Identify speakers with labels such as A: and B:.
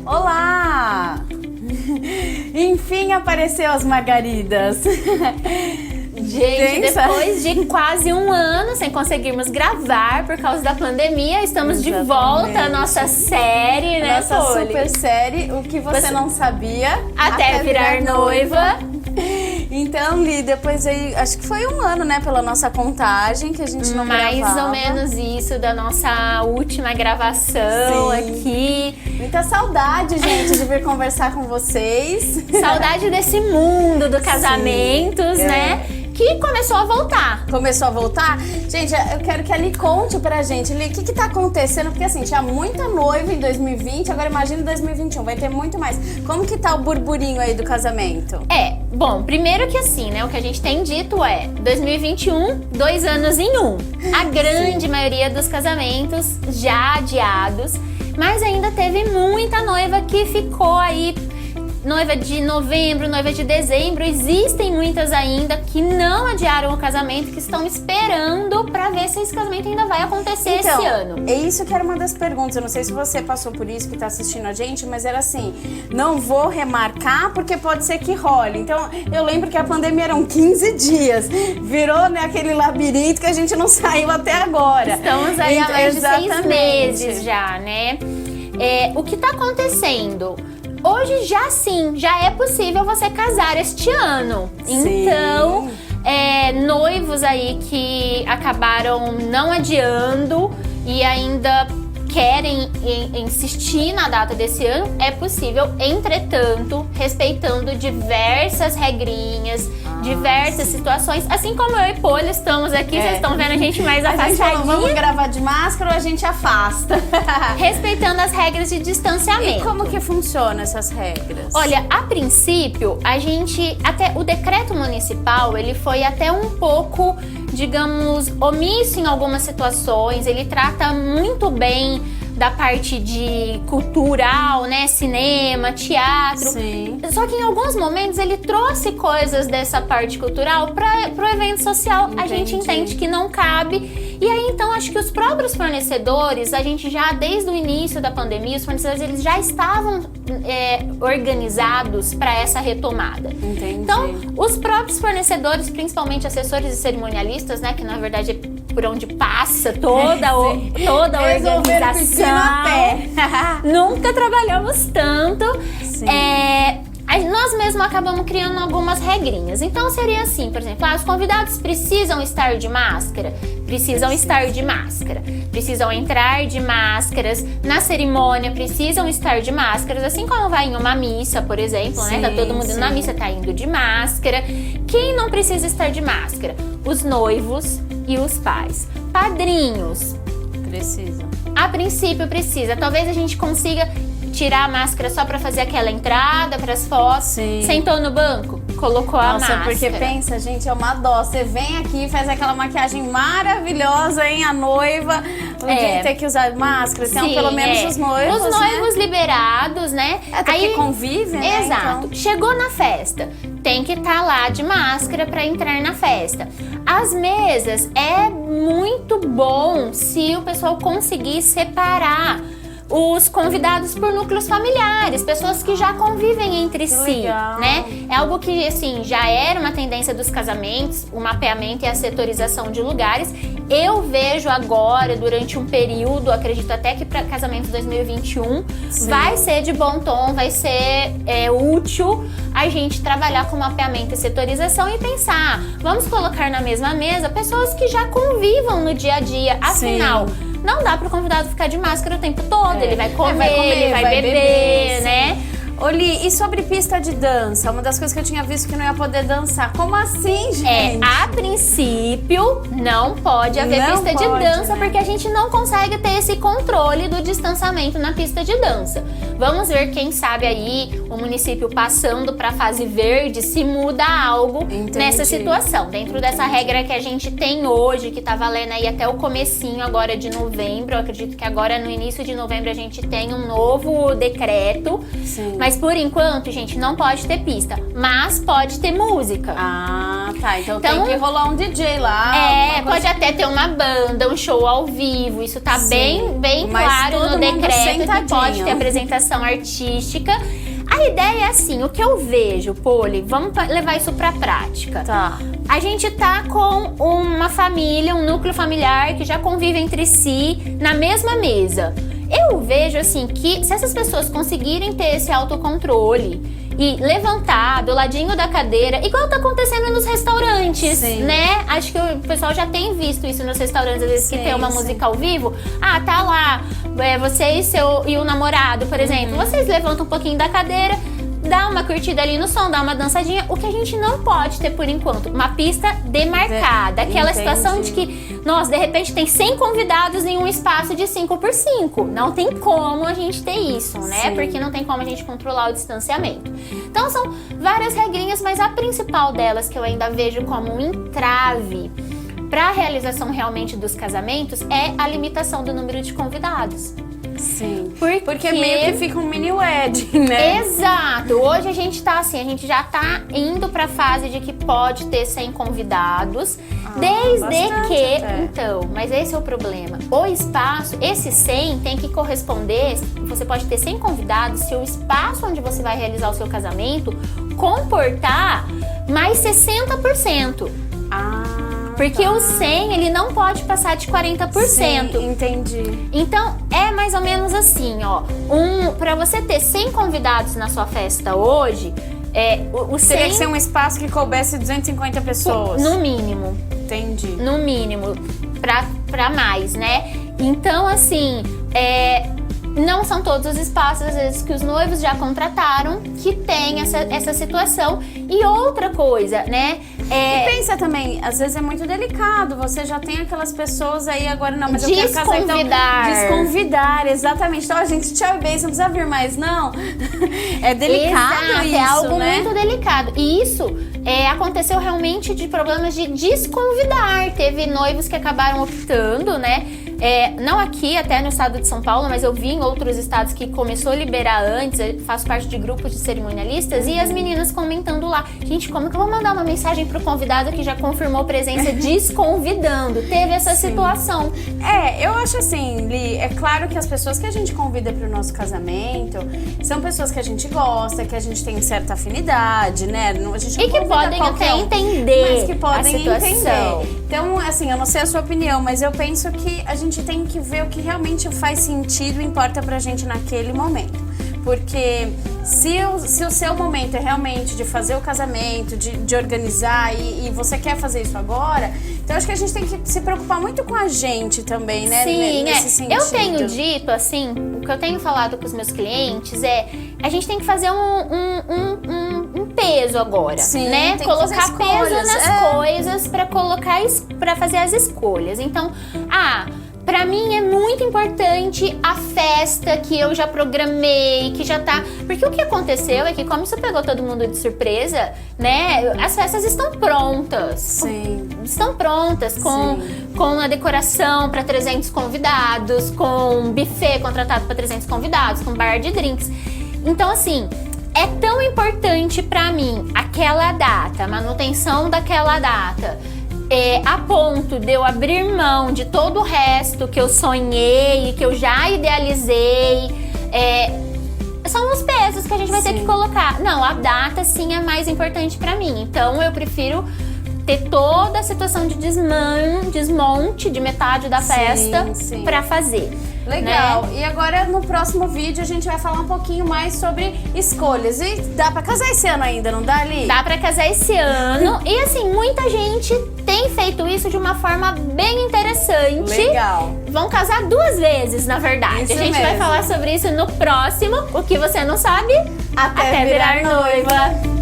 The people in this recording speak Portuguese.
A: Olá! Enfim apareceu as margaridas.
B: Gente, depois de quase um ano sem conseguirmmos gravar por causa da pandemia, estamos de volta à nossa série, né,
A: Nossa
B: Poli?
A: super série, o que você não sabia
B: Até virar noiva.
A: Então, Li, depois aí, acho que foi um ano, né, pela nossa contagem que a gente não
B: Mais
A: gravava.
B: ou menos isso da nossa última gravação aqui.
A: Muita saudade, gente, de vir conversar com vocês.
B: Saudade desse mundo do casamentos, né? Que começou a voltar.
A: Começou a voltar? Gente, eu quero que a Li conte pra gente, Li, o que tá acontecendo? Porque assim, tinha muita noiva em 2020, agora imagina 2021, vai ter muito mais. Como que tá o burburinho aí do casamento?
B: Bom, primeiro que assim, né, o que a gente tem dito é 2021, 2 anos em um. A grande maioria dos casamentos já adiados, mas ainda teve muita noiva que ficou aí, noiva de novembro, noiva de dezembro. Existem muitas ainda que não adiaram o casamento, que estão esperando pra ver se esse casamento ainda vai acontecer esse ano.
A: É isso que era uma das perguntas. Eu não sei se você passou por isso, que tá assistindo a gente, mas era assim, não vou remarcar porque pode ser que role. Então, eu lembro que a pandemia eram 15 dias. Virou, né, aquele labirinto que a gente não saiu até agora.
B: Estamos aí há mais de 6 meses já, né? O que tá acontecendo? Hoje já é possível você casar este ano.
A: Sim.
B: Então, noivos aí que acabaram não adiando e ainda querem insistir na data desse ano, é possível, entretanto, respeitando diversas regrinhas, diversas situações. Assim como eu e Poli estamos aqui, vocês estão vendo a gente mais afastadinha.
A: A gente falou, vamos gravar de máscara ou a gente afasta?
B: Respeitando as regras de distanciamento.
A: E como que funcionam essas regras?
B: Olha, a princípio, até o decreto municipal, ele foi até um pouco, digamos, omisso em algumas situações. Ele trata muito bem da parte de cultural, né, cinema, teatro.
A: Sim.
B: Só que em alguns momentos ele trouxe coisas dessa parte cultural para o evento social.
A: Entendi.
B: A gente entende que não cabe. E aí, então, acho que os próprios fornecedores, a gente já, desde o início da pandemia, os fornecedores, eles já estavam organizados para essa retomada.
A: Entendi.
B: Então, os próprios fornecedores, principalmente assessores e cerimonialistas, né, que na verdade é por onde passa toda a organização.
A: A pé.
B: Nunca trabalhamos tanto.
A: Sim.
B: Nós mesmos acabamos criando algumas regrinhas. Então seria assim, por exemplo, os convidados precisam estar de máscara? Precisam estar de máscara. Precisam entrar de máscaras. Na cerimônia precisam estar de máscaras. Assim como vai em uma missa, por exemplo, né? Tá todo mundo na missa, tá indo de máscara. Quem não precisa estar de máscara? Os noivos e os pais. Padrinhos.
A: Precisa.
B: A princípio precisa. Talvez a gente consiga tirar a máscara só pra fazer aquela entrada pras fotos.
A: Sim.
B: Sentou no banco, colocou a máscara.
A: Nossa, porque pensa, gente, é uma dó. Você vem aqui, faz aquela maquiagem maravilhosa, hein, a noiva. Tem que usar máscara, então pelo menos os noivos,
B: os noivos liberados, né?
A: Até que convivem, né?
B: Exato.
A: Então.
B: Chegou na festa, tem que estar lá de máscara pra entrar na festa. As mesas, é muito bom se o pessoal conseguir separar os convidados por núcleos familiares, pessoas que já convivem entre si,
A: legal.
B: Né? É algo que, assim, já era uma tendência dos casamentos, o mapeamento e a setorização de lugares. Eu vejo agora, durante um período, acredito até que para casamento 2021, vai ser de bom tom, vai ser útil a gente trabalhar com mapeamento e setorização e pensar, vamos colocar na mesma mesa pessoas que já convivam no dia a dia, afinal. Não dá pro convidado ficar de máscara o tempo todo, ele vai comer, vai beber, né?
A: Oli, e sobre pista de dança? Uma das coisas que eu tinha visto que não ia poder dançar. Como assim, gente?
B: A princípio, não pode haver pista de dança, né? Porque a gente não consegue ter esse controle do distanciamento na pista de dança. Vamos ver, quem sabe aí, o município passando para a fase verde, se muda algo nessa situação. Dentro dessa regra que a gente tem hoje, que tá valendo aí até o comecinho agora de novembro, eu acredito que agora no início de novembro a gente tem um novo decreto.
A: Sim.
B: Mas por enquanto, gente, não pode ter pista, mas pode ter música.
A: Ah, Tá, então tem que rolar um DJ lá.
B: Pode até ter uma banda, um show ao vivo. Isso tá bem claro no decreto que pode ter apresentação artística. A ideia é assim, o que eu vejo, Poli, vamos levar isso pra prática.
A: Tá.
B: A gente tá com uma família, um núcleo familiar que já convive entre si na mesma mesa. Eu vejo assim que se essas pessoas conseguirem ter esse autocontrole e levantar do ladinho da cadeira, igual tá acontecendo nos restaurantes, né? Acho que o pessoal já tem visto isso nos restaurantes, às vezes que tem uma música ao vivo. Ah, tá lá, você e o namorado, por exemplo. Vocês levantam um pouquinho da cadeira, dá uma curtida ali no som, dá uma dançadinha. O que a gente não pode ter por enquanto, uma pista demarcada. Aquela situação de que, nossa, de repente tem 100 convidados em um espaço de 5x5. Não tem como a gente ter isso, né? Porque não tem como a gente controlar o distanciamento. Então são várias regrinhas, mas a principal delas que eu ainda vejo como um entrave para a realização realmente dos casamentos é a limitação do número de convidados.
A: Sim, porque meio que fica um mini wedding, né?
B: Exato, hoje a gente tá assim, a gente já tá indo pra fase de que pode ter 100 convidados, desde que, então, mas esse é o problema, o espaço, esse 100 tem que corresponder, você pode ter 100 convidados se o espaço onde você vai realizar o seu casamento comportar mais 60%. Porque o 100, ele não pode passar de 40%.
A: Sim, entendi.
B: Então, é mais ou menos assim, ó. Pra você ter 100 convidados na sua festa hoje, o 100...
A: Teria que ser um espaço que coubesse 250 pessoas.
B: No mínimo.
A: Entendi.
B: No mínimo. Pra mais, né? Então, assim, não são todos os espaços, às vezes, que os noivos já contrataram que tem essa situação. E outra coisa, né?
A: E pensa também, às vezes é muito delicado, você já tem aquelas pessoas aí, agora não, mas eu quero casar, então desconvidar, exatamente. Então, gente, tchau e beijo, não precisa vir mais, não. É delicado isso,
B: é algo
A: né?
B: muito delicado. E isso aconteceu realmente de problemas de desconvidar. Teve noivos que acabaram optando, né? Não aqui, até no estado de São Paulo, mas eu vi em outros estados que começou a liberar antes, eu faço parte de grupos de cerimonialistas, e as meninas comentando lá, gente, como que eu vou mandar uma mensagem pro convidado que já confirmou presença desconvidando? Teve essa situação.
A: Eu acho assim, Li, é claro que as pessoas que a gente convida pro nosso casamento são pessoas que a gente gosta, que a gente tem certa afinidade, né? A gente não
B: e que podem até entender,
A: mas que podem
B: a situação.
A: Entender. Então, assim, eu não sei a sua opinião, mas eu penso que a gente tem que ver o que realmente faz sentido e importa pra gente naquele momento. Porque se o seu momento é realmente de fazer o casamento, de organizar e você quer fazer isso agora, então acho que a gente tem que se preocupar muito com a gente também, né?
B: Sim,
A: nesse sentido.
B: Eu tenho dito, assim, o que eu tenho falado com os meus clientes a gente tem que fazer um peso agora,
A: sim,
B: né?
A: Tem
B: colocar
A: que
B: peso nas coisas para fazer as escolhas. Então, pra mim é muito importante a festa que eu já programei, que já tá... Porque o que aconteceu é que, como isso pegou todo mundo de surpresa, né? As festas estão prontas.
A: Sim.
B: Estão prontas com a decoração para 300 convidados, com um buffet contratado para 300 convidados, com bar de drinks. Então, assim... É tão importante pra mim aquela data, a manutenção daquela data, a ponto de eu abrir mão de todo o resto que eu sonhei, que eu já idealizei. São os pesos que a gente vai ter que colocar. Não, a data sim é mais importante pra mim. Então eu prefiro ter toda a situação de desmonte de metade da festa pra fazer.
A: Legal.
B: Né?
A: E agora, no próximo vídeo, a gente vai falar um pouquinho mais sobre escolhas. E dá pra casar esse ano ainda, não dá, Li?
B: Dá pra casar esse ano. E assim, muita gente tem feito isso de uma forma bem interessante.
A: Legal.
B: Vão casar 2 vezes, na verdade.
A: Isso
B: a gente vai falar sobre isso no próximo. O que você não sabe,
A: até virar noiva.